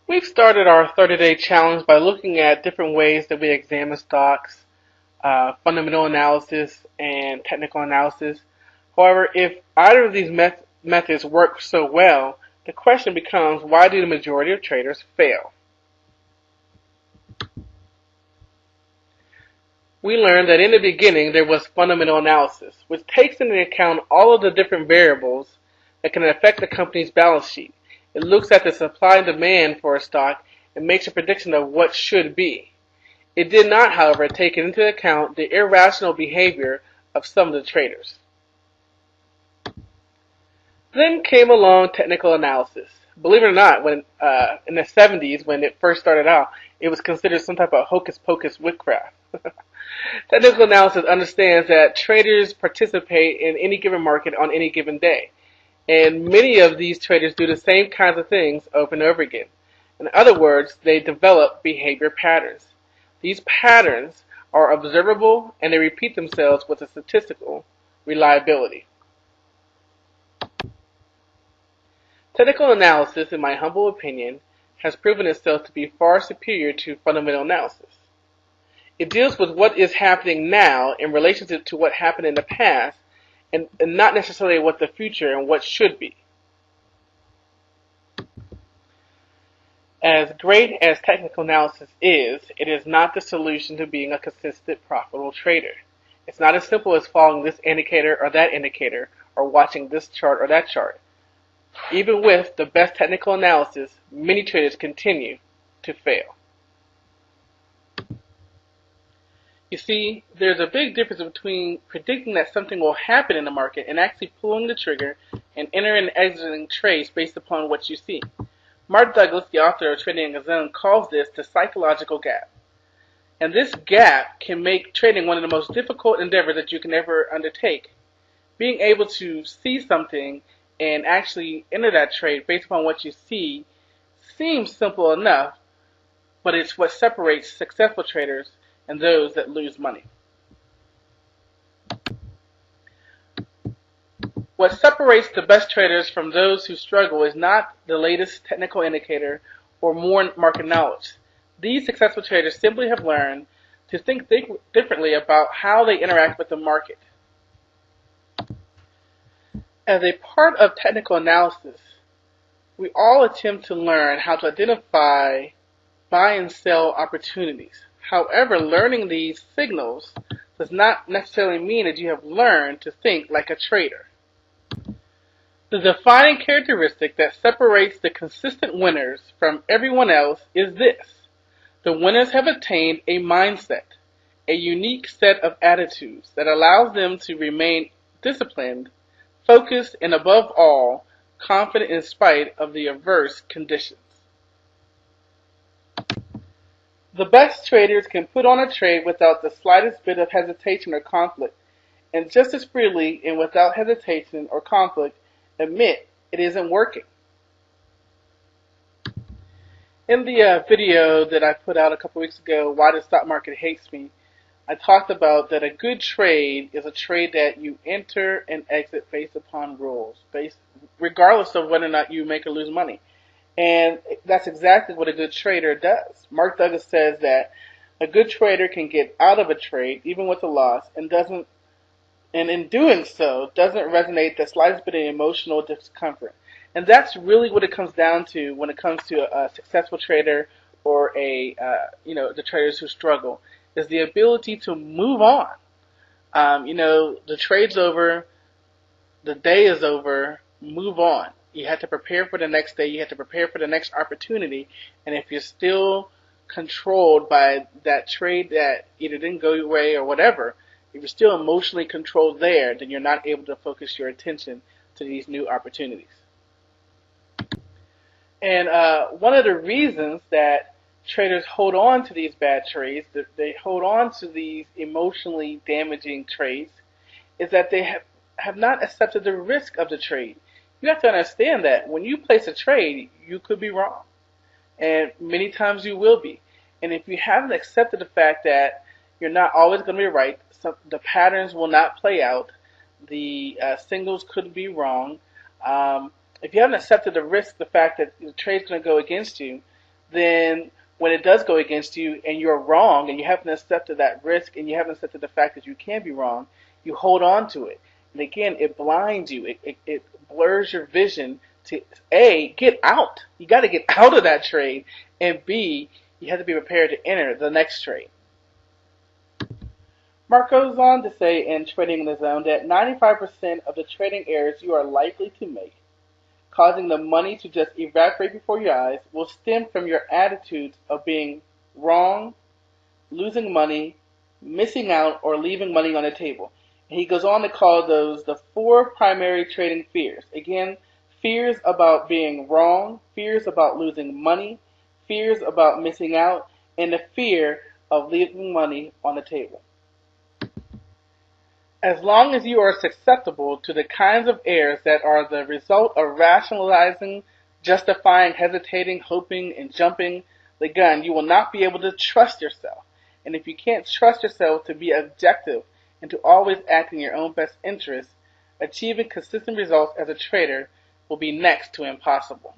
We've started our 30-day challenge by looking at different ways that we examine stocks, fundamental analysis, and technical analysis. However, if either of these methods work so well, the question becomes, why do the majority of traders fail? We learned that in the beginning there was fundamental analysis, which takes into account all of the different variables that can affect the company's balance sheet. It looks at the supply and demand for a stock and makes a prediction of what should be. It did not, however, take into account the irrational behavior of some of the traders. Then came along technical analysis. Believe it or not, when in the 70s, when it first started out, it was considered some type of hocus-pocus witchcraft. Technical analysis understands that traders participate in any given market on any given day. And many of these traders do the same kinds of things over and over again. In other words, they develop behavior patterns. These patterns are observable and they repeat themselves with a statistical reliability. Technical analysis, in my humble opinion, has proven itself to be far superior to fundamental analysis. It deals with what is happening now in relationship to what happened in the past, and not necessarily what the future and what should be. As great as technical analysis is, it is not the solution to being a consistent, profitable trader. It's not as simple as following this indicator or that indicator, or watching this chart or that chart. Even with the best technical analysis, many traders continue to fail. You see, there's a big difference between predicting that something will happen in the market and actually pulling the trigger and entering and exiting trades based upon what you see. Mark Douglas, the author of Trading in a Zone, calls this the psychological gap. And this gap can make trading one of the most difficult endeavors that you can ever undertake. Being able to see something and actually enter that trade based upon what you see seems simple enough, but it's what separates successful traders and those that lose money. What separates the best traders from those who struggle is not the latest technical indicator or more market knowledge. These successful traders simply have learned to think differently about how they interact with the market. As a part of technical analysis, we all attempt to learn how to identify buy and sell opportunities. However, learning these signals does not necessarily mean that you have learned to think like a trader. The defining characteristic that separates the consistent winners from everyone else is this: the winners have attained a mindset, a unique set of attitudes that allows them to remain disciplined, focused, and above all, confident in spite of the adverse conditions. The best traders can put on a trade without the slightest bit of hesitation or conflict, and just as freely and without hesitation or conflict admit it isn't working. In the video that I put out a couple weeks ago, Why the Stock Market Hates Me, I talked about that a good trade is a trade that you enter and exit based upon rules, regardless of whether or not you make or lose money. And that's exactly what a good trader does. Mark Douglas says that a good trader can get out of a trade, even with a loss, and in doing so, doesn't resonate the slightest bit of emotional discomfort. And that's really what it comes down to when it comes to a successful trader or the traders who struggle, is the ability to move on. The trade's over, the day is over, move on. You have to prepare for the next day. You have to prepare for the next opportunity. And if you're still controlled by that trade that either didn't go your way or whatever, if you're still emotionally controlled there, then you're not able to focus your attention to these new opportunities. And one of the reasons that traders hold on to these bad trades, that they hold on to these emotionally damaging trades, is that they have not accepted the risk of the trade. You have to understand that when you place a trade, you could be wrong. And many times you will be. And if you haven't accepted the fact that you're not always going to be right, the patterns will not play out, the signals could be wrong. If you haven't accepted the risk, the fact that the trade's going to go against you, then when it does go against you and you're wrong and you haven't accepted that risk and you haven't accepted the fact that you can be wrong, you hold on to it. And again, it blinds you. It blurs your vision to A, get out. You got to get out of that trade. And B, you have to be prepared to enter the next trade. Mark goes on to say in Trading in the Zone that 95% of the trading errors you are likely to make, causing the money to just evaporate before your eyes, will stem from your attitudes of being wrong, losing money, missing out, or leaving money on the table. And he goes on to call those the 4 primary trading fears. Again, fears about being wrong, fears about losing money, fears about missing out, and the fear of leaving money on the table. As long as you are susceptible to the kinds of errors that are the result of rationalizing, justifying, hesitating, hoping, and jumping the gun, you will not be able to trust yourself. And if you can't trust yourself to be objective and to always act in your own best interest, achieving consistent results as a trader will be next to impossible.